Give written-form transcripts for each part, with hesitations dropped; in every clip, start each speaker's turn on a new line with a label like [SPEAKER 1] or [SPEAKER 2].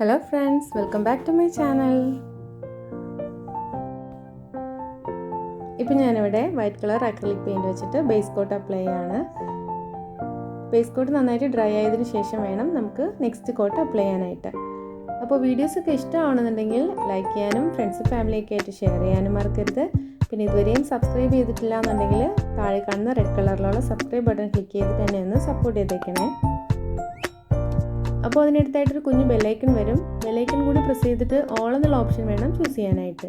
[SPEAKER 1] Hello friends, welcome back to my channel. ഇപ്പോൾ ഞാനിവിടെ white colour acrylic paint വെച്ചിട്ട് base coat apply ചെയ്യാണ്. Base coat നന്നായിട്ട് dry ആയതിനു ശേഷം വേണം നമുക്ക് നെക്സ്റ്റ് കോട്ട് അപ്ലൈ ചെയ്യാനായിട്ട്. അപ്പോൾ വീഡിയോസൊക്കെ ഇഷ്ടമാണെന്നുണ്ടെങ്കിൽ ലൈക്ക് ചെയ്യാനും ഫ്രണ്ട്സ് ഫാമിലിയൊക്കെ ആയിട്ട് ഷെയർ ചെയ്യാനും മറക്കരുത്. പിന്നെ ഇതുവരെയും സബ്സ്ക്രൈബ് ചെയ്തിട്ടില്ല എന്നുണ്ടെങ്കിൽ താഴെ കാണുന്ന റെഡ് കളറിലുള്ള സബ്സ്ക്രൈബ് ബട്ടൺ ക്ലിക്ക് ചെയ്തിട്ട് എന്നെ ഒന്ന് സപ്പോർട്ട് ചെയ്തേക്കണേ. അപ്പോൾ അതിനടുത്തായിട്ടൊരു കുഞ്ഞു ബെല്ലൈക്കൺ വരും. ബെല്ലൈക്കൺ കൂടി പ്രസ് ചെയ്തിട്ട് ഓൾ എന്നുള്ള ഓപ്ഷൻ വേണം ചൂസ് ചെയ്യാനായിട്ട്.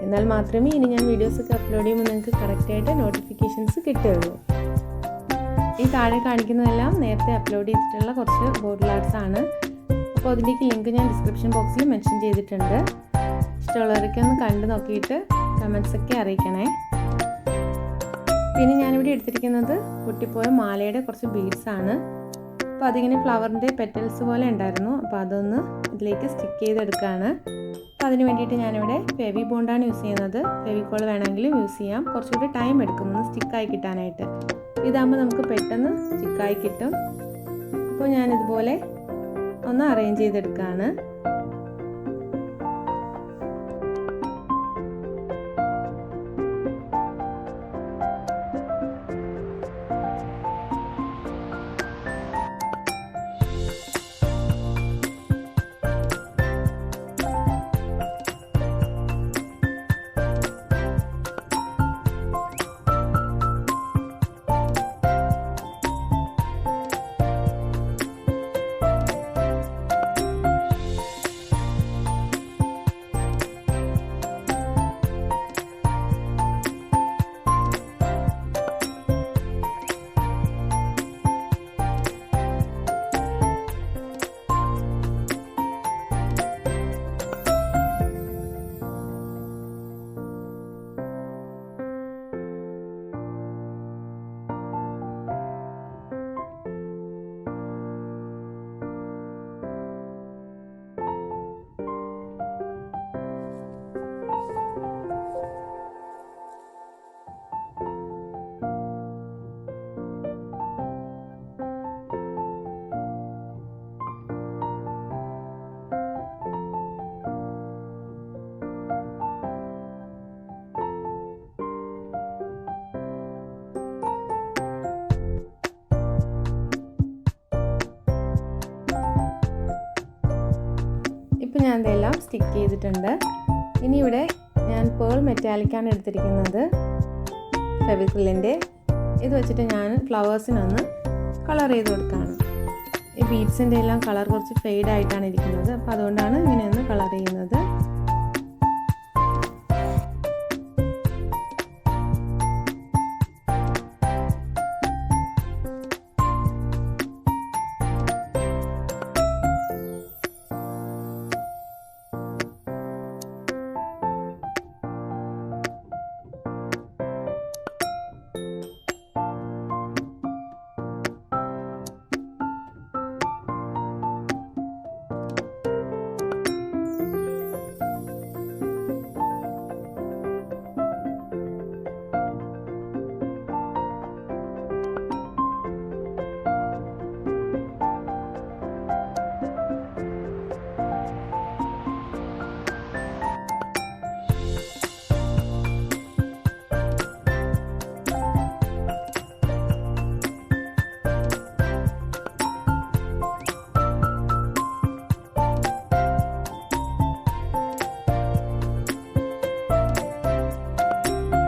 [SPEAKER 1] എന്നാൽ മാത്രമേ ഇനി ഞാൻ വീഡിയോസൊക്കെ അപ്ലോഡ് ചെയ്യുമ്പോൾ നിങ്ങൾക്ക് കറക്റ്റായിട്ട് നോട്ടിഫിക്കേഷൻസ് കിട്ടുകയുള്ളൂ. ഈ താഴെ കാണിക്കുന്നതെല്ലാം നേരത്തെ അപ്ലോഡ് ചെയ്തിട്ടുള്ള കുറച്ച് ബോട്ടിൽ ആർട്സ് ആണ്. അപ്പോൾ അതിൻ്റെയൊക്കെ ലിങ്ക് ഞാൻ ഡിസ്ക്രിപ്ഷൻ ബോക്സിൽ മെൻഷൻ ചെയ്തിട്ടുണ്ട്. ഇഷ്ടമുള്ളവരൊക്കെ ഒന്ന് കണ്ടു നോക്കിയിട്ട് കമൻസൊക്കെ അറിയിക്കണേ. പിന്നെ ഞാനിവിടെ എടുത്തിരിക്കുന്നത് പൊട്ടിപ്പോയ മാലയുടെ കുറച്ച് ബീഡ്സ് ആണ്. അപ്പോൾ അതിങ്ങനെ ഫ്ലവറിൻ്റെ പെറ്റൽസ് പോലെ ഉണ്ടായിരുന്നു. അപ്പോൾ അതൊന്ന് ഇതിലേക്ക് സ്റ്റിക്ക് ചെയ്തെടുക്കുകയാണ്. അപ്പോൾ അതിന് വേണ്ടിയിട്ട് ഞാനിവിടെ ഫെവി ബോണ്ടാണ് യൂസ് ചെയ്യുന്നത്. ഫെവിക്കോൾ വേണമെങ്കിലും യൂസ് ചെയ്യാം. കുറച്ചുകൂടി ടൈം എടുക്കും ഒന്ന് സ്റ്റിക്കായി കിട്ടാനായിട്ട്. ഇതാകുമ്പോൾ നമുക്ക് പെട്ടെന്ന് സ്റ്റിക്കായി കിട്ടും. അപ്പോൾ ഞാനിതുപോലെ ഒന്ന് അറേഞ്ച് ചെയ്തെടുക്കുകയാണ്. ഇപ്പോൾ ഞാൻ ഇതെല്ലാം സ്റ്റിക്ക് ചെയ്തിട്ടുണ്ട്. ഇനി ഇവിടെ ഞാൻ പേൾ മെറ്റാലിക്കാണ് എടുത്തിരിക്കുന്നത് ഫെവിക്രിലിൻ്റെ. ഇത് വെച്ചിട്ട് ഞാൻ ഫ്ലവേഴ്സിനൊന്ന് കളർ ചെയ്ത് കൊടുക്കുകയാണ്. ഈ ബീഡ്സിൻ്റെ എല്ലാം കളർ കുറച്ച് ഫെയ്ഡ് ആയിട്ടാണ് ഇരിക്കുന്നത്. അപ്പോൾ അതുകൊണ്ടാണ് ഇങ്ങനെയൊന്ന് കളർ ചെയ്യുന്നത്.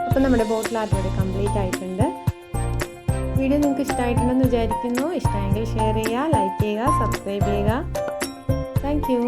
[SPEAKER 1] അപ്പോൾ നമ്മുടെ ബോട്ടിൽ ആർട്ട് ഇവിടെ കംപ്ലീറ്റ് ആയിട്ടുണ്ട്. വീഡിയോ നിങ്ങൾക്ക് ഇഷ്ടമായിട്ടുണ്ടെന്ന് വിചാരിക്കുന്നു. ഇഷ്ടമെങ്കിൽ ഷെയർ ചെയ്യുക, ലൈക്ക് ചെയ്യുക, സബ്സ്ക്രൈബ് ചെയ്യുക. Thank you.